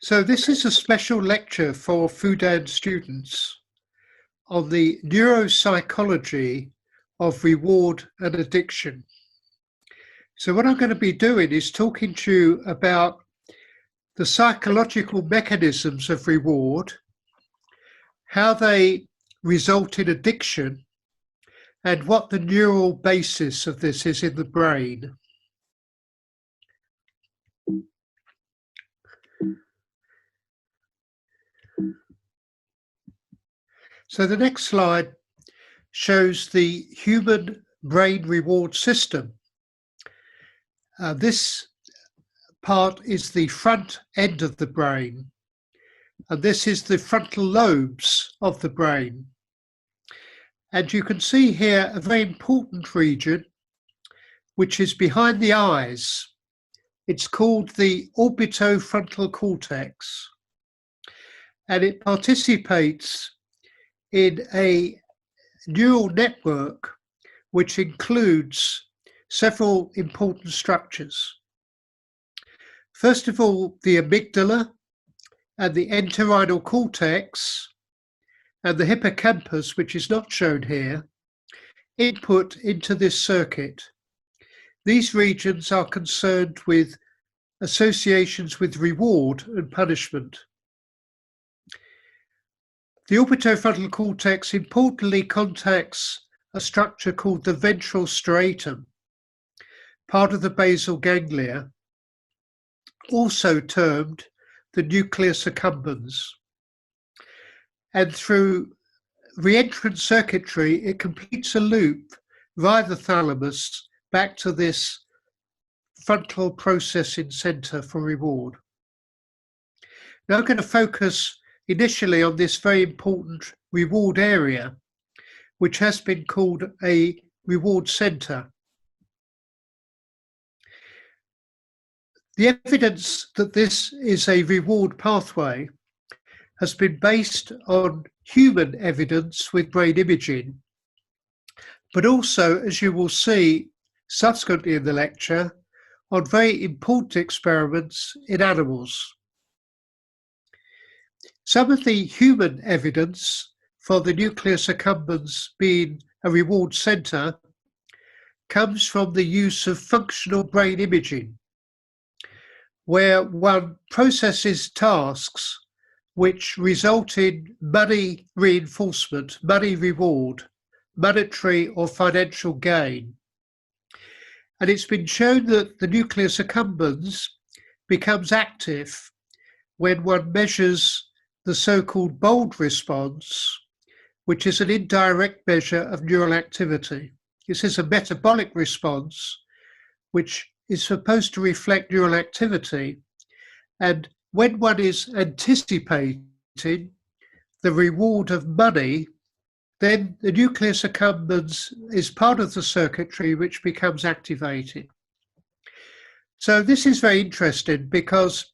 So this is a special lecture for Fudan students on the neuropsychology of reward and addiction. So what I'm going to be doing is talking to you about the psychological mechanisms of reward, how they result in addiction, and what the neural basis of this is in the brain. So the next slide shows the human brain reward system. This part is the front end of the brain, and this is the frontal lobes of the brain. And you can see here a very important region which is behind the eyes. It's called the orbitofrontal cortex, and it participates in a neural network which includes several important structures. First of all, the amygdala and the entorhinal cortex and the hippocampus, which is not shown here, input into this circuit. These regions are concerned with associations with reward and punishment. The orbitofrontal cortex importantly contacts a structure called the ventral striatum, part of the basal ganglia, also termed the nucleus accumbens. And through reentrant circuitry, it completes a loop via the thalamus back to this frontal processing center for reward. Now I'm going to focus initially on this very important reward area, which has been called a reward center. The evidence that this is a reward pathway has been based on human evidence with brain imaging, but also, as you will see subsequently in the lecture, on very important experiments in animals. Some of the human evidence for the nucleus accumbens being a reward center comes from the use of functional brain imaging, where one processes tasks which result in money reinforcement, money reward, monetary or financial gain. And it's been shown that the nucleus accumbens becomes active when one measures the so-called bold response, which is an indirect measure of neural activity. This is a metabolic response which is supposed to reflect neural activity. And when one is anticipating the reward of money, then the nucleus accumbens is part of the circuitry which becomes activated. So this is very interesting because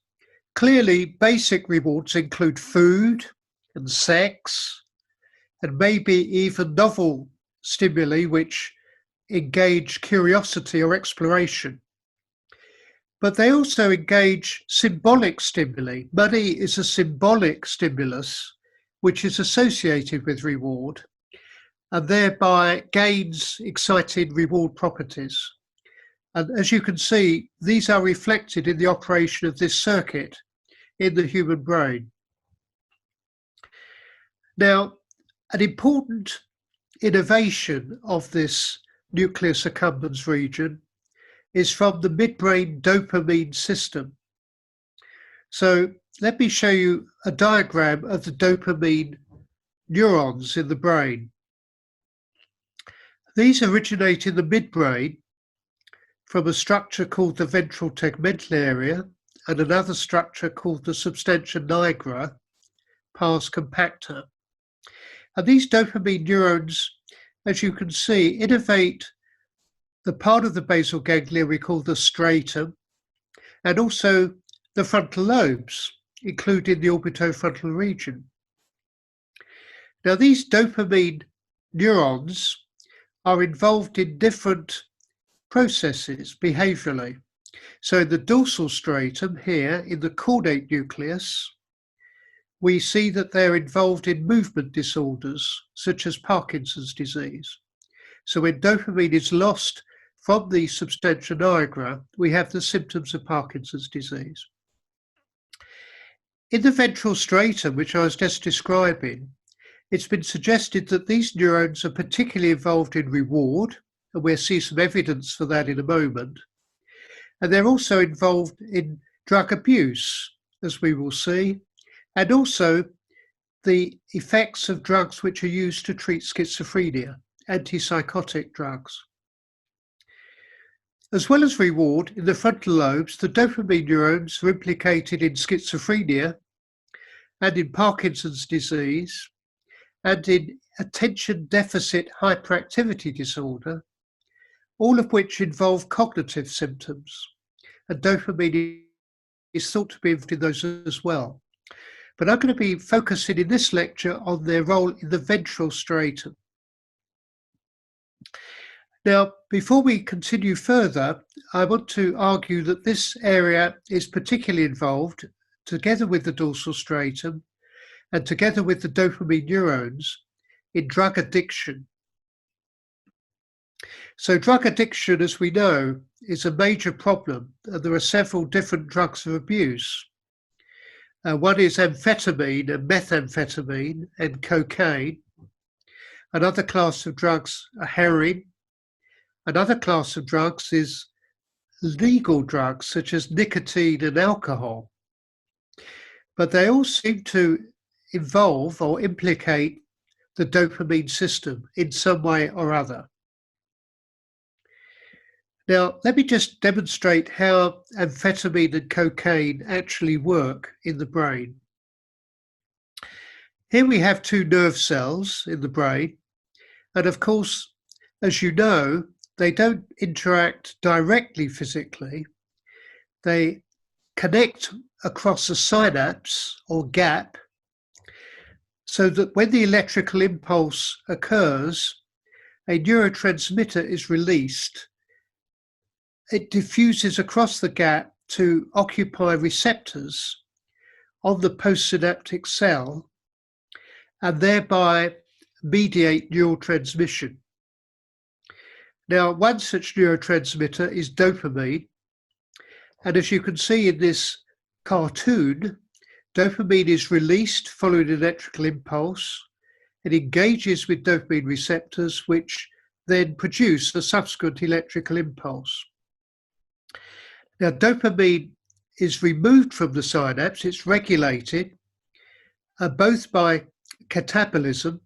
clearly basic rewards include food and sex and maybe even novel stimuli which engage curiosity or exploration. But they also engage symbolic stimuli. Money is a symbolic stimulus which is associated with reward and thereby gains exciting reward properties. And as you can see, these are reflected in the operation of this circuit in the human brain. Now, an important innovation of this nucleus accumbens region is from the midbrain dopamine system. So let me show you a diagram of the dopamine neurons in the brain. These originate in the midbrain from a structure called the ventral tegmental area and another structure called the substantia nigra pars compacta. And these dopamine neurons, as you can see, innervate the part of the basal ganglia we call the striatum, and also the frontal lobes, including the orbitofrontal region. Now, these dopamine neurons are involved in different processes behaviorally. So in the dorsal stratum here, in the caudate nucleus, we see that they're involved in movement disorders, such as Parkinson's disease. So when dopamine is lost from the substantia nigra, we have the symptoms of Parkinson's disease. In the ventral stratum, which I was just describing, it's been suggested that these neurons are particularly involved in reward, and we'll see some evidence for that in a moment. And they're also involved in drug abuse, as we will see, and also the effects of drugs which are used to treat schizophrenia, antipsychotic drugs. As well as reward, in the frontal lobes, the dopamine neurons are implicated in schizophrenia and in Parkinson's disease and in attention deficit hyperactivity disorder, all of which involve cognitive symptoms. And dopamine is thought to be involved in those as well. But I'm going to be focusing in this lecture on their role in the ventral stratum. Now, before we continue further, I want to argue that this area is particularly involved, together with the dorsal stratum and together with the dopamine neurons, in drug addiction. So drug addiction, as we know, is a major problem, and there are several different drugs of abuse. One is amphetamine and methamphetamine and cocaine. Another class of drugs are heroin. Another class of drugs is legal drugs such as nicotine and alcohol. But they all seem to involve or implicate the dopamine system in some way or other. Now, let me just demonstrate how amphetamine and cocaine actually work in the brain. Here we have two nerve cells in the brain, and of course, as you know, they don't interact directly physically. They connect across a synapse or gap, so that when the electrical impulse occurs, a neurotransmitter is released. It diffuses across the gap to occupy receptors on the postsynaptic cell and thereby mediate neurotransmission. Now, one such neurotransmitter is dopamine, and as you can see in this cartoon, dopamine is released following an electrical impulse. It engages with dopamine receptors, which then produce a subsequent electrical impulse. Now, dopamine is removed from the synapse. It's regulated both by catabolism,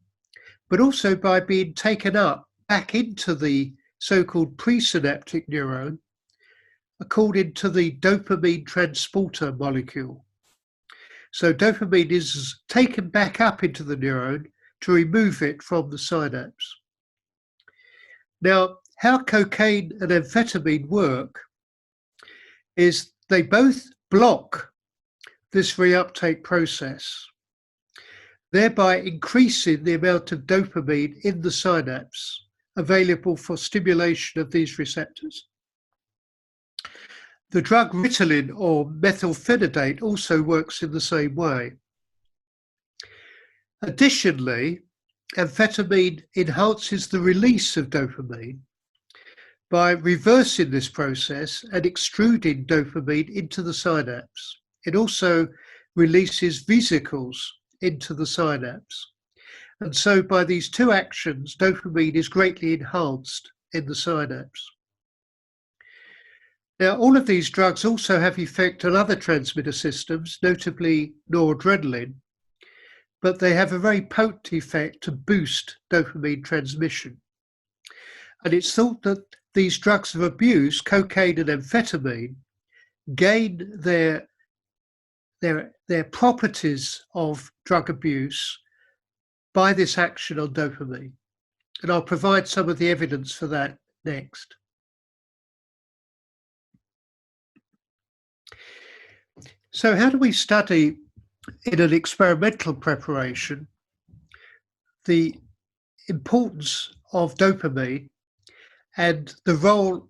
but also by being taken up back into the so-called presynaptic neuron, according to the dopamine transporter molecule. So dopamine is taken back up into the neuron to remove it from the synapse. Now, how cocaine and amphetamine work is they both block this reuptake process, thereby increasing the amount of dopamine in the synapse available for stimulation of these receptors. The drug Ritalin or methylphenidate also works in the same way. Additionally, amphetamine enhances the release of dopamine by reversing this process and extruding dopamine into the synapse. It also releases vesicles into the synapse. And so by these two actions, dopamine is greatly enhanced in the synapse. Now, all of these drugs also have effect on other transmitter systems, notably noradrenaline, but they have a very potent effect to boost dopamine transmission. And it's thought that these drugs of abuse, cocaine and amphetamine, gain their properties of drug abuse by this action on dopamine. And I'll provide some of the evidence for that next. So how do we study in an experimental preparation the importance of dopamine and the role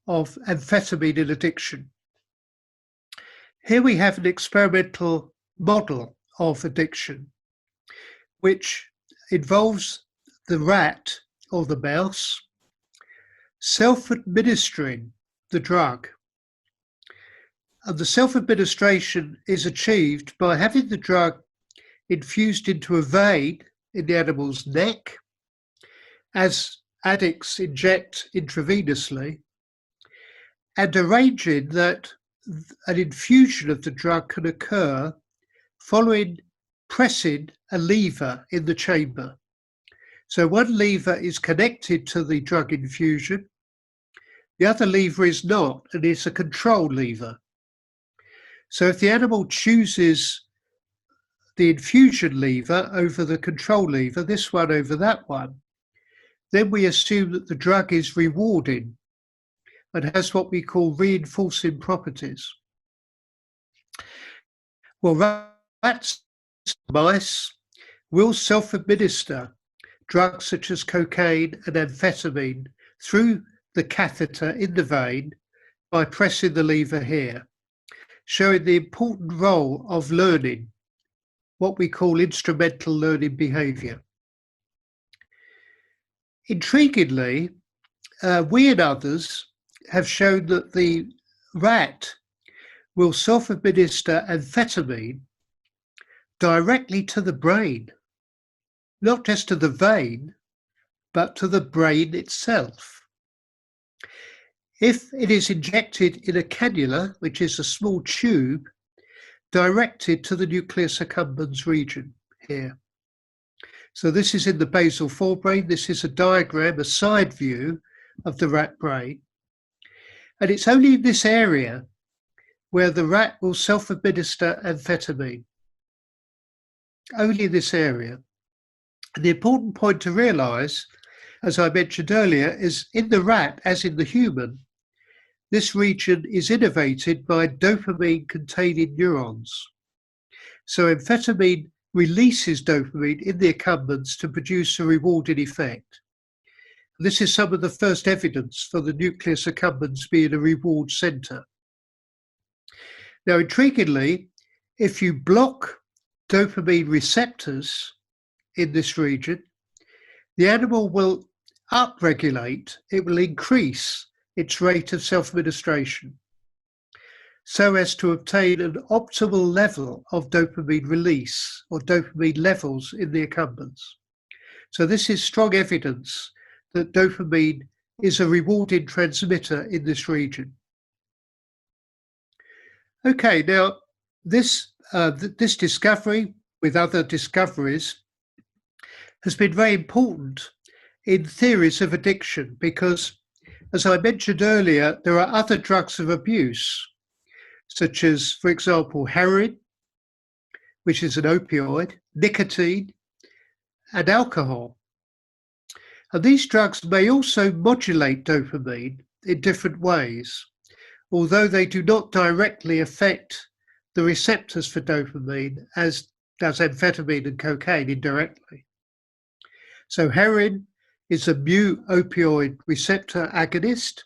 of amphetamine in addiction. Here we have an experimental model of addiction, which involves the rat or the mouse self-administering the drug. And the self-administration is achieved by having the drug infused into a vein in the animal's neck, as addicts inject intravenously, and arranging that an infusion of the drug can occur following pressing a lever in the chamber. So one lever is connected to the drug infusion, the other lever is not, and it's a control lever. So if the animal chooses the infusion lever over the control lever, this one over that one, then we assume that the drug is rewarding and has what we call reinforcing properties. Well, rats and mice will self-administer drugs such as cocaine and amphetamine through the catheter in the vein by pressing the lever here, showing the important role of learning, what we call instrumental learning behaviour. Intriguingly, we and others have shown that the rat will self-administer amphetamine directly to the brain, not just to the vein, but to the brain itself. If it is injected in a cannula, which is a small tube, directed to the nucleus accumbens region here. So this is in the basal forebrain. This is a diagram, a side view of the rat brain. And it's only in this area where the rat will self-administer amphetamine. Only this area. And the important point to realise, as I mentioned earlier, is in the rat, as in the human, this region is innervated by dopamine-containing neurons. So amphetamine releases dopamine in the accumbens to produce a rewarding effect. This is some of the first evidence for the nucleus accumbens being a reward centre. Now, intriguingly, if you block dopamine receptors in this region, the animal will upregulate, it will increase its rate of self-administration so as to obtain an optimal level of dopamine release or dopamine levels in the accumbens. So this is strong evidence that dopamine is a rewarding transmitter in this region. Okay, now this discovery, with other discoveries, has been very important in theories of addiction because, as I mentioned earlier, there are other drugs of abuse, such as, for example, heroin, which is an opioid, nicotine, and alcohol. And these drugs may also modulate dopamine in different ways, although they do not directly affect the receptors for dopamine as does amphetamine and cocaine indirectly. So heroin is a mu opioid receptor agonist,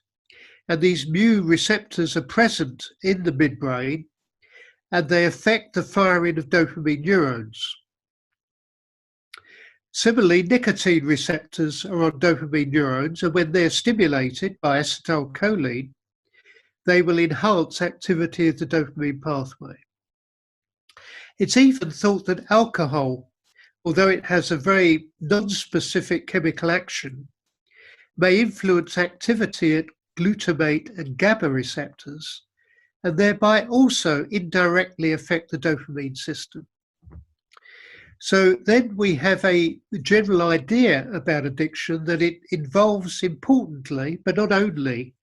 and these mu receptors are present in the midbrain and they affect the firing of dopamine neurons. Similarly, nicotine receptors are on dopamine neurons, and when they're stimulated by acetylcholine, they will enhance activity of the dopamine pathway. It's even thought that alcohol, although it has a very non-specific chemical action, may influence activity at glutamate and GABA receptors, and thereby also indirectly affect the dopamine system. So then we have a general idea about addiction that it involves importantly, but not only,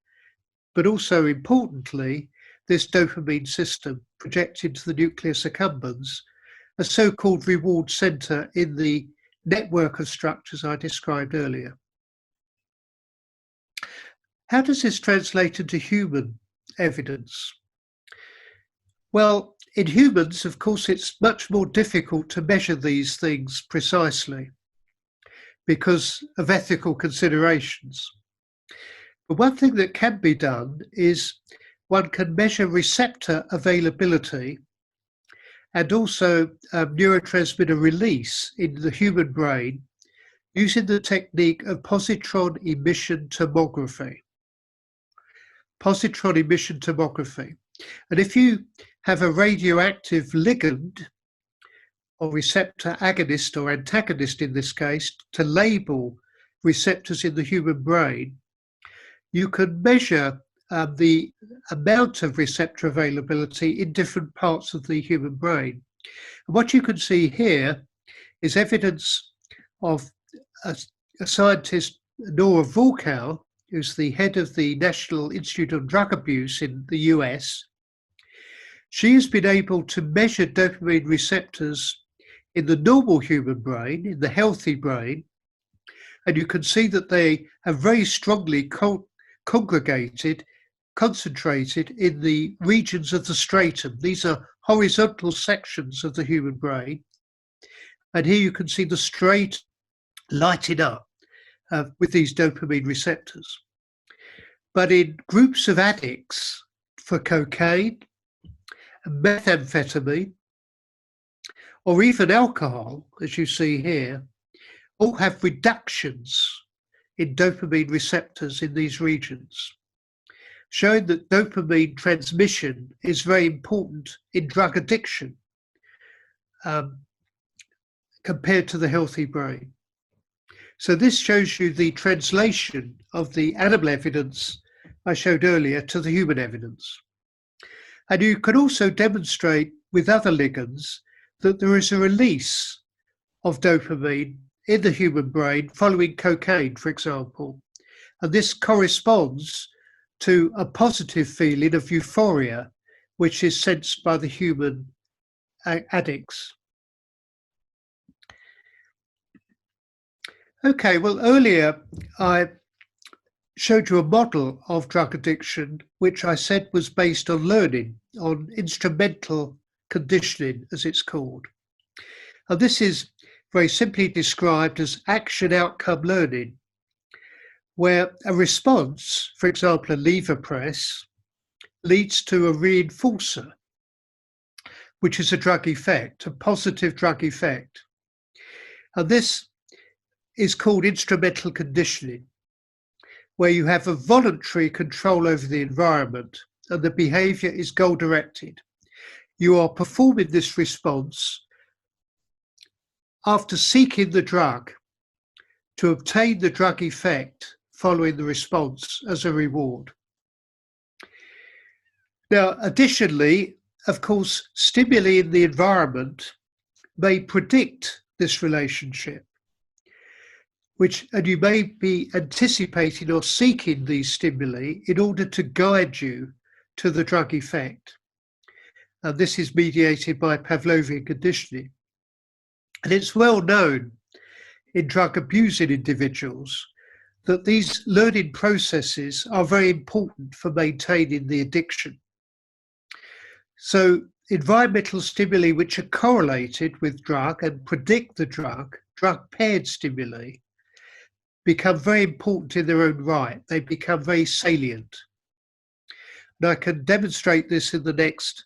but also importantly, this dopamine system projected to the nucleus accumbens, a so-called reward centre in the network of structures I described earlier. How does this translate into human evidence? Well, in humans, of course, it's much more difficult to measure these things precisely because of ethical considerations. But one thing that can be done is one can measure receptor availability and also neurotransmitter release in the human brain using the technique of positron emission tomography. Positron emission tomography. And if you have a radioactive ligand or receptor agonist or antagonist in this case to label receptors in the human brain, you can measure the amount of receptor availability in different parts of the human brain. And what you can see here is evidence of a scientist, Nora Volkow, who's the head of the National Institute on Drug Abuse in the US. She has been able to measure dopamine receptors in the normal human brain, in the healthy brain, and you can see that they are very strongly concentrated in the regions of the stratum. These are horizontal sections of the human brain. And here you can see the stratum lighting up with these dopamine receptors. But in groups of addicts for cocaine, methamphetamine, or even alcohol, as you see here, all have reductions in dopamine receptors in these regions, showing that dopamine transmission is very important in drug addiction compared to the healthy brain. So this shows you the translation of the animal evidence I showed earlier to the human evidence. And you can also demonstrate with other ligands that there is a release of dopamine in the human brain following cocaine, for example. And this corresponds to a positive feeling of euphoria, which is sensed by the human addicts. Okay, well, earlier I showed you a model of drug addiction, which I said was based on learning, on instrumental conditioning, as it's called. And this is very simply described as action outcome learning, where a response, for example, a lever press, leads to a reinforcer, which is a drug effect, a positive drug effect. And this is called instrumental conditioning, where you have a voluntary control over the environment and the behavior is goal-directed. You are performing this response after seeking the drug to obtain the drug effect following the response as a reward. Now, additionally, of course, stimuli in the environment may predict this relationship, and you may be anticipating or seeking these stimuli in order to guide you to the drug effect. And this is mediated by Pavlovian conditioning. And it's well known in drug abusing individuals that these learning processes are very important for maintaining the addiction. So environmental stimuli which are correlated with drug and predict the drug-paired stimuli, become very important in their own right. They become very salient. And I can demonstrate this in the next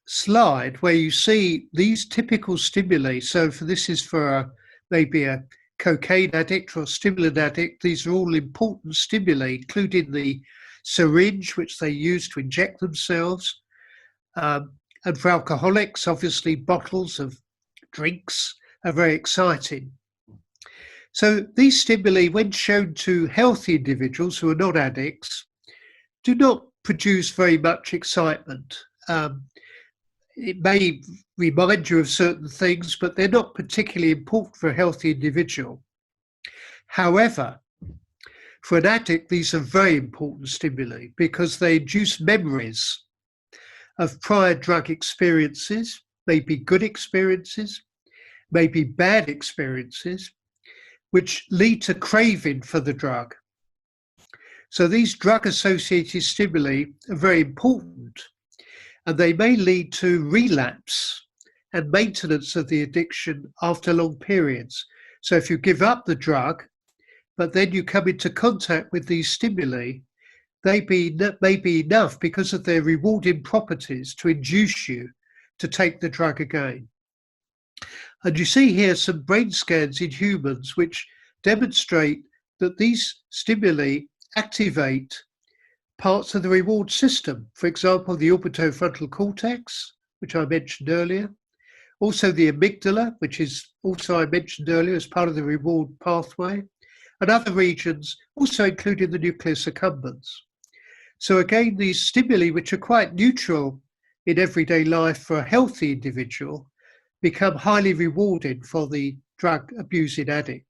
slide, where you see these typical stimuli. So this is for maybe a cocaine addict or a stimulant addict. These are all important stimuli, including the syringe, which they use to inject themselves. And for alcoholics, obviously, bottles of drinks are very exciting. So these stimuli, when shown to healthy individuals who are not addicts, do not produce very much excitement. It may remind you of certain things, but they're not particularly important for a healthy individual. However, for an addict, these are very important stimuli because they induce memories of prior drug experiences, maybe good experiences, maybe bad experiences, which lead to craving for the drug. So these drug-associated stimuli are very important, and they may lead to relapse and maintenance of the addiction after long periods. So if you give up the drug, but then you come into contact with these stimuli, they may be enough because of their rewarding properties to induce you to take the drug again. And you see here some brain scans in humans which demonstrate that these stimuli activate parts of the reward system. For example, the orbitofrontal cortex, which I mentioned earlier, also the amygdala, which is also I mentioned earlier as part of the reward pathway, and other regions, also including the nucleus accumbens. So again, these stimuli, which are quite neutral in everyday life for a healthy individual, become highly rewarding for the drug abusing addict.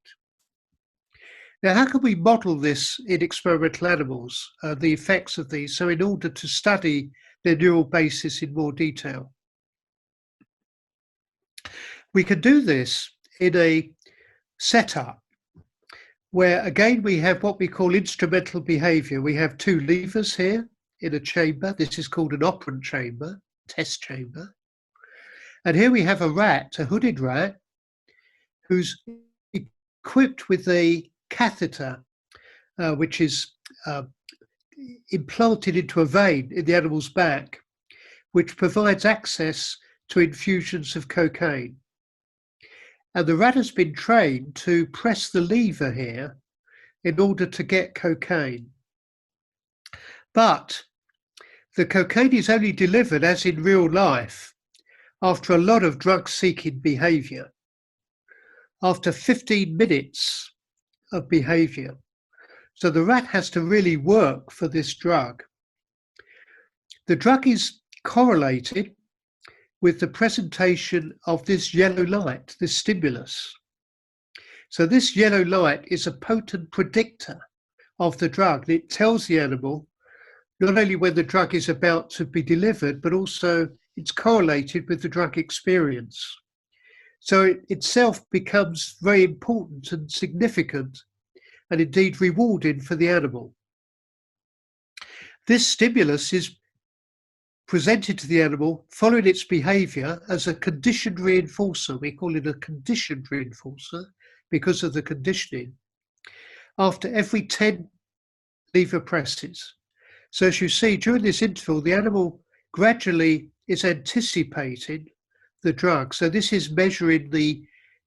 Now, how can we model this in experimental animals, the effects of these, so in order to study their neural basis in more detail? We can do this in a setup where, again, we have what we call instrumental behavior. We have two levers here in a chamber. This is called an operant chamber, test chamber. And here we have a rat, a hooded rat, who's equipped with a catheter, which is implanted into a vein in the animal's back, which provides access to infusions of cocaine. And the rat has been trained to press the lever here in order to get cocaine. But the cocaine is only delivered, as in real life, after a lot of drug-seeking behavior, after 15 minutes of behavior. So the rat has to really work for this drug. The drug is correlated with the presentation of this yellow light, this stimulus. So this yellow light is a potent predictor of the drug. It tells the animal not only when the drug is about to be delivered, but also it's correlated with the drug experience. So it itself becomes very important and significant, and indeed rewarding for the animal. This stimulus is presented to the animal following its behavior as a conditioned reinforcer. We call it a conditioned reinforcer because of the conditioning, after every 10 lever presses. So as you see, during this interval, the animal gradually is anticipating the drug. So this is measuring the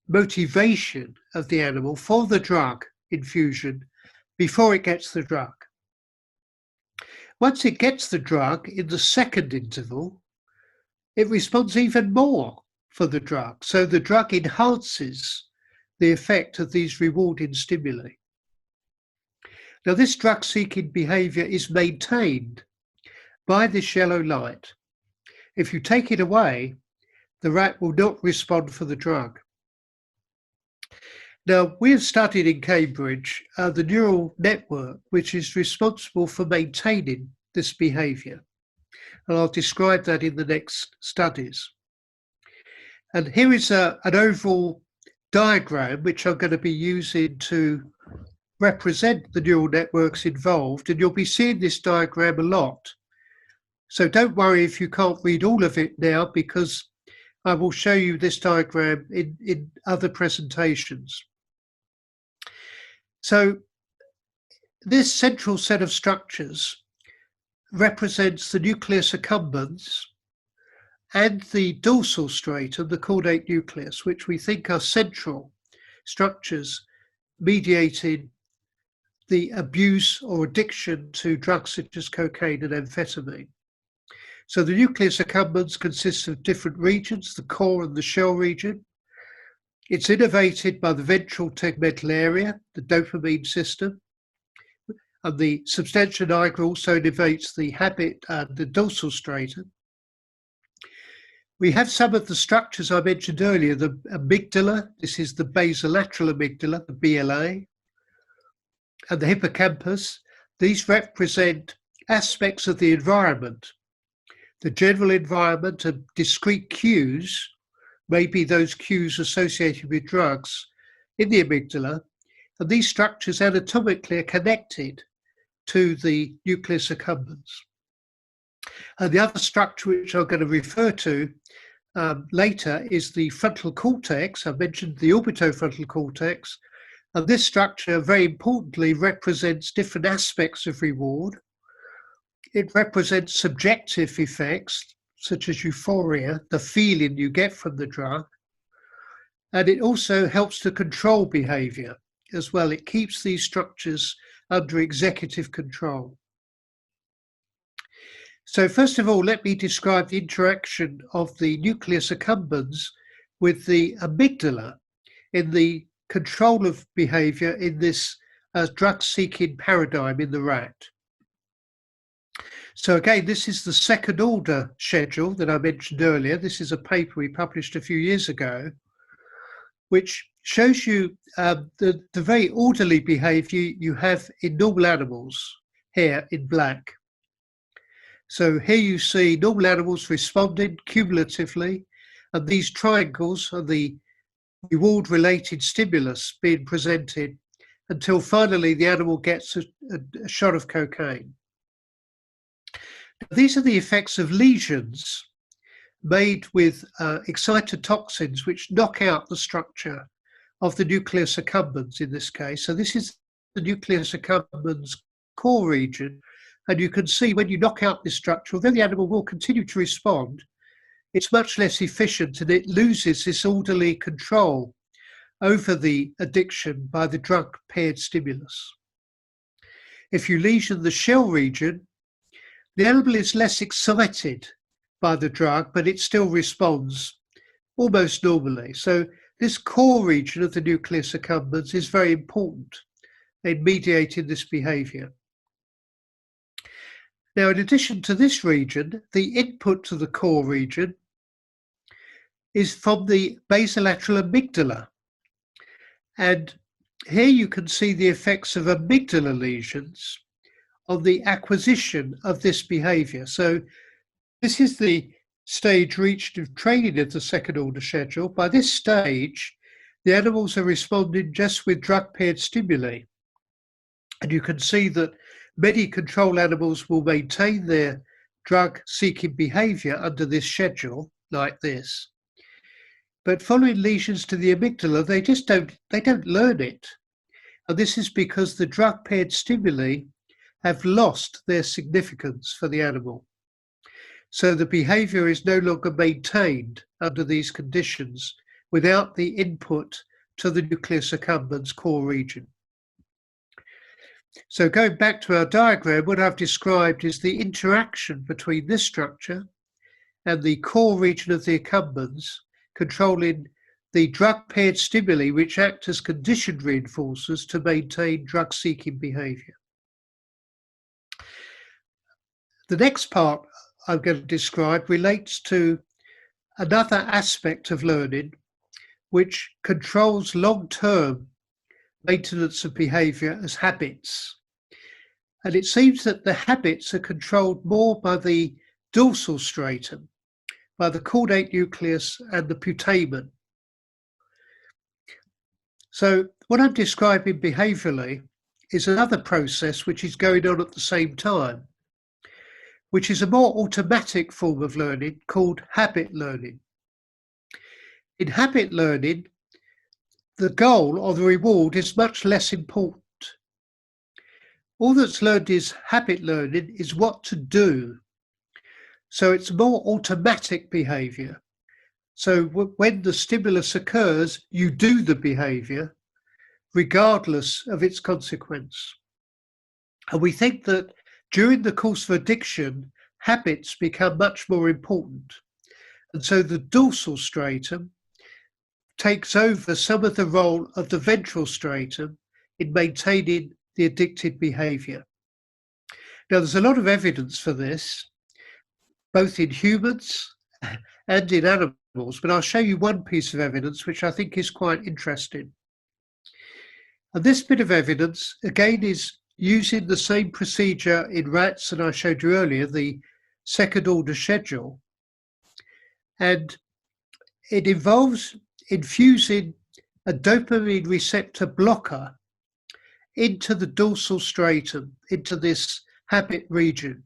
motivation of the animal for the drug infusion before it gets the drug. Once it gets the drug in the second interval, it responds even more for the drug. So the drug enhances the effect of these rewarding stimuli. Now, this drug-seeking behavior is maintained by this yellow light. If you take it away, the rat will not respond for the drug. Now, we have studied in Cambridge the neural network, which is responsible for maintaining this behavior. And I'll describe that in the next studies. And here is an overall diagram, which I'm going to be using to represent the neural networks involved. And you'll be seeing this diagram a lot. So don't worry if you can't read all of it now, because I will show you this diagram in other presentations. So this central set of structures represents the nucleus accumbens and the dorsal stratum, the caudate nucleus, which we think are central structures mediating the abuse or addiction to drugs such as cocaine and amphetamine. So the nucleus accumbens consists of different regions, the core and the shell region. It's innervated by the ventral tegmental area, the dopamine system, and the substantia nigra also innervates the habit and the dorsal stratum. We have some of the structures I mentioned earlier, the amygdala, this is the basolateral amygdala, the BLA, and the hippocampus. These represent aspects of the environment, the general environment and discrete cues, maybe those cues associated with drugs in the amygdala, and these structures anatomically are connected to the nucleus accumbens. And the other structure which I'm going to refer to later is the frontal cortex. I mentioned the orbitofrontal cortex, And this structure, very importantly, represents different aspects of reward. It represents subjective effects, such as euphoria, the feeling you get from the drug. And it also helps to control behavior as well. It keeps these structures under executive control. So first of all, let me describe the interaction of the nucleus accumbens with the amygdala in the control of behavior in this drug-seeking paradigm in the rat. So again, this is the second order schedule that I mentioned earlier. This is a paper we published a few years ago, which shows you the very orderly behavior you have in normal animals here in black. So here you see normal animals responding cumulatively, and these triangles are the reward-related stimulus being presented until finally the animal gets a shot of cocaine. These are the effects of lesions made with excitotoxins which knock out the structure of the nucleus accumbens in this case. So this is the nucleus accumbens core region, and you can see when you knock out this structure, although the animal will continue to respond, it's much less efficient and it loses this orderly control over the addiction by the drug-paired stimulus. If you lesion the shell region, the animal is less excited by the drug, but it still responds almost normally. So this core region of the nucleus accumbens is very important in mediating this behavior. Now, in addition to this region, the input to the core region is from the basolateral amygdala. And here you can see the effects of amygdala lesions on the acquisition of this behavior. So this is the stage reached of training of the second order schedule. By this stage, the animals are responding just with drug-paired stimuli. And you can see that many control animals will maintain their drug-seeking behavior under this schedule, like this. But following lesions to the amygdala, they don't learn it. And this is because the drug-paired stimuli have lost their significance for the animal. So the behavior is no longer maintained under these conditions without the input to the nucleus accumbens core region. So going back to our diagram, what I've described is the interaction between this structure and the core region of the accumbens, controlling the drug-paired stimuli which act as condition reinforcers to maintain drug-seeking behavior. The next part I'm going to describe relates to another aspect of learning which controls long-term maintenance of behavior as habits. And it seems that the habits are controlled more by the dorsal stratum, by the caudate nucleus and the putamen. So what I'm describing behaviorally is another process which is going on at the same time, which is a more automatic form of learning called habit learning. In habit learning, the goal or the reward is much less important. All that's learned is habit learning is what to do. So it's more automatic behavior. So when the stimulus occurs, you do the behavior regardless of its consequence. And we think that during the course of addiction, habits become much more important. And so the dorsal stratum takes over some of the role of the ventral stratum in maintaining the addicted behavior. Now, there's a lot of evidence for this, both in humans and in animals, but I'll show you one piece of evidence which I think is quite interesting. And this bit of evidence, again, is using the same procedure in rats that I showed you earlier, the second order schedule. And it involves infusing a dopamine receptor blocker into the dorsal stratum, into this habit region.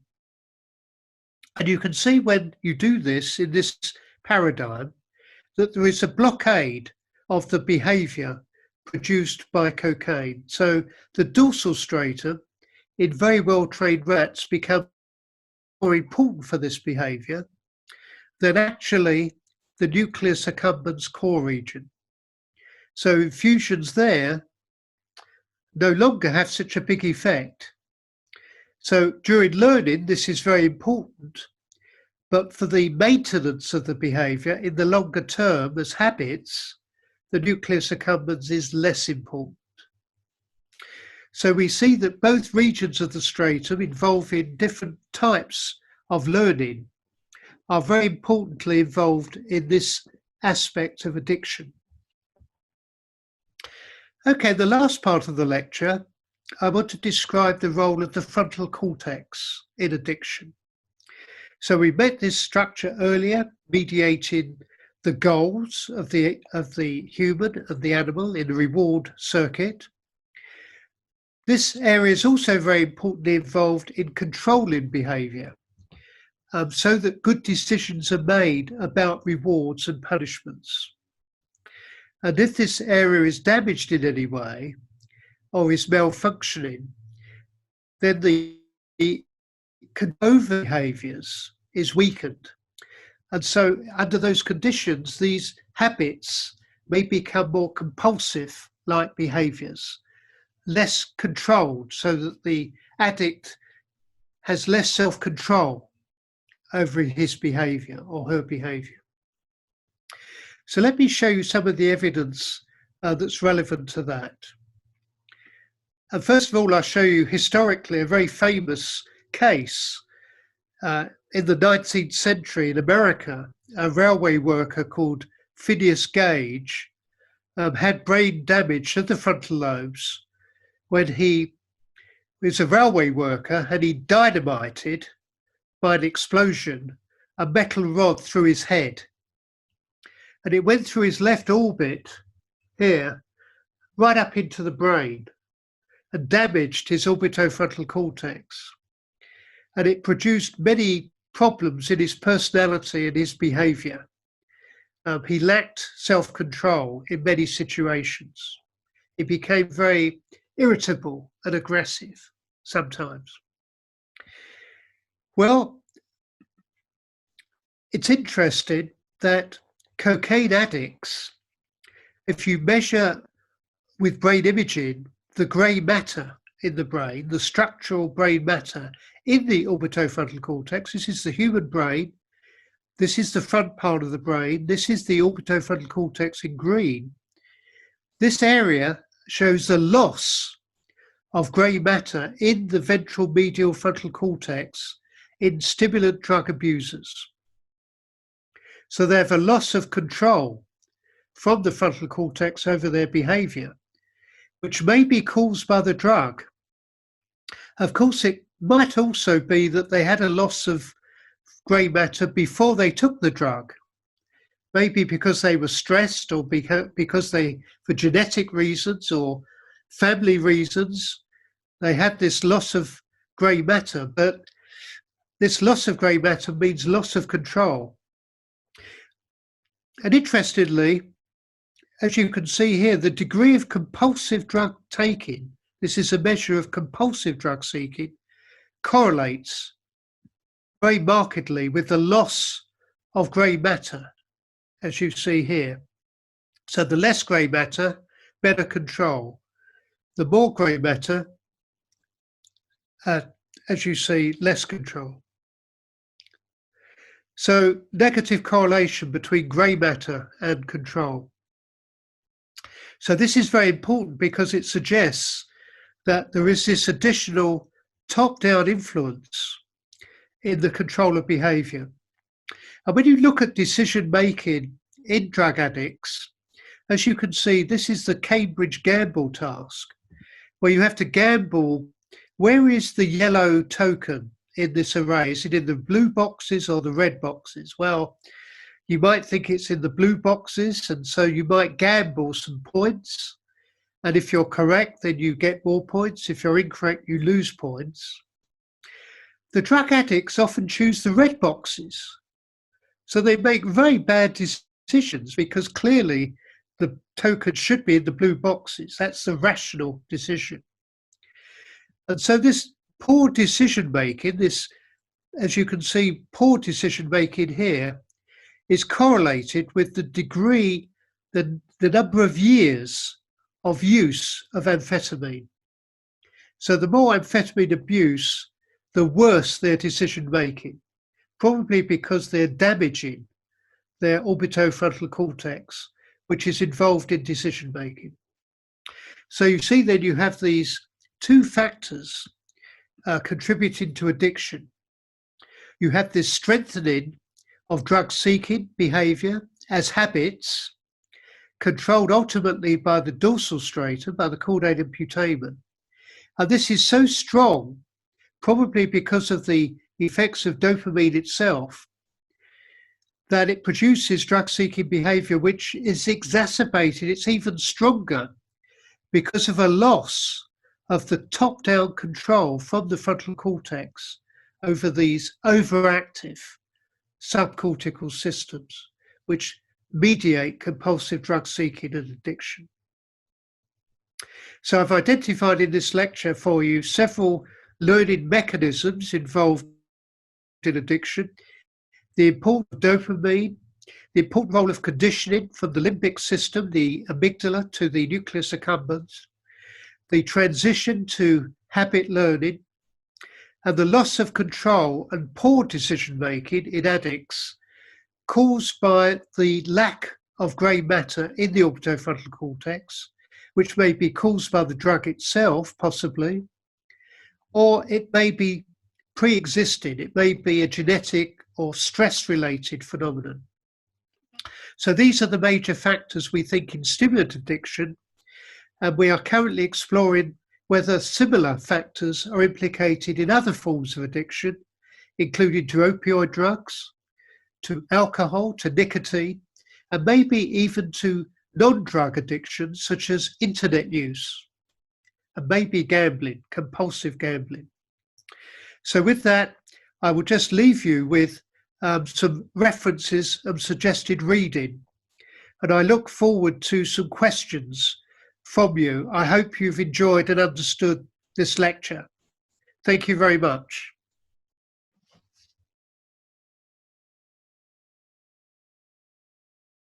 And you can see when you do this in this paradigm that there is a blockade of the behavior produced by cocaine. So the dorsal stratum in very well-trained rats become more important for this behaviour than actually the nucleus accumbens core region. So infusions there no longer have such a big effect. So during learning, this is very important, but for the maintenance of the behaviour in the longer term as habits, the nucleus accumbens is less important. So we see that both regions of the stratum involved in different types of learning are very importantly involved in this aspect of addiction. Okay, the last part of the lecture, I want to describe the role of the frontal cortex in addiction. So we met this structure earlier, mediating the goals of the human and the animal in the reward circuit. This area is also very importantly involved in controlling behaviour, so that good decisions are made about rewards and punishments. And if this area is damaged in any way or is malfunctioning, then the control behaviours is weakened. And so under those conditions, these habits may become more compulsive-like behaviours, less controlled, so that the addict has less self-control over his behaviour or her behaviour. So let me show you some of the evidence that's relevant to that. And first of all, I'll show you historically a very famous case. In the 19th century in America, a railway worker called Phineas Gage had brain damage to the frontal lobes when he was a railway worker and he dynamited by an explosion a metal rod through his head. And it went through his left orbit here, right up into the brain and damaged his orbitofrontal cortex. And it produced many problems in his personality and his behaviour. He lacked self-control in many situations. He became very irritable and aggressive sometimes. Well, it's interesting that cocaine addicts, if you measure with brain imaging the grey matter in the brain, the structural brain matter in the orbitofrontal cortex, this is the human brain, this is the front part of the brain, this is the orbitofrontal cortex in green. This area shows the loss of grey matter in the ventral medial frontal cortex in stimulant drug abusers. So they have a loss of control from the frontal cortex over their behaviour, which may be caused by the drug. Of course, it might also be that they had a loss of grey matter before they took the drug, maybe because they were stressed or because they, for genetic reasons or family reasons, they had this loss of grey matter. But this loss of grey matter means loss of control. And interestingly, as you can see here, the degree of compulsive drug taking, this is a measure of compulsive drug seeking, correlates very markedly with the loss of grey matter, as you see here. So the less grey matter, better control. The more grey matter, as you see, less control. So negative correlation between grey matter and control. So this is very important because it suggests that there is this additional top-down influence in the control of behaviour. And when you look at decision-making in drug addicts, as you can see, this is the Cambridge gamble task, where you have to gamble, where is the yellow token in this array? Is it in the blue boxes or the red boxes? Well, you might think it's in the blue boxes, and so you might gamble some points. And if you're correct, then you get more points. If you're incorrect, you lose points. The drug addicts often choose the red boxes. So they make very bad decisions because clearly the token should be in the blue boxes. That's the rational decision. And so this poor decision making, this, as you can see, poor decision making here, is correlated with the degree, the number of years of use of amphetamine. So the more amphetamine abuse, the worse their decision making, probably because they're damaging their orbitofrontal cortex, which is involved in decision making. So you see then you have these two factors contributing to addiction. You have this strengthening of drug-seeking behaviour as habits, controlled ultimately by the dorsal stratum, by the caudatum putamen. And this is so strong, probably because of the effects of dopamine itself, that it produces drug-seeking behaviour which is exacerbated. It's even stronger because of a loss of the top-down control from the frontal cortex over these overactive subcortical systems which mediate compulsive drug seeking and addiction. So I've identified in this lecture for you several learning mechanisms involved in addiction, the importance of dopamine, the important role of conditioning from the limbic system, the amygdala to the nucleus accumbens, the transition to habit learning, and the loss of control and poor decision making in addicts caused by the lack of grey matter in the orbitofrontal cortex, which may be caused by the drug itself, possibly, or it may be pre-existing. It may be a genetic or stress-related phenomenon. So these are the major factors we think in stimulant addiction, and we are currently exploring whether similar factors are implicated in other forms of addiction, including to opioid drugs, to alcohol, to nicotine, and maybe even to non-drug addictions such as internet use, and maybe gambling, compulsive gambling. So with that, I will just leave you with some references and suggested reading, and I look forward to some questions from you. I hope you've enjoyed and understood this lecture. Thank you very much.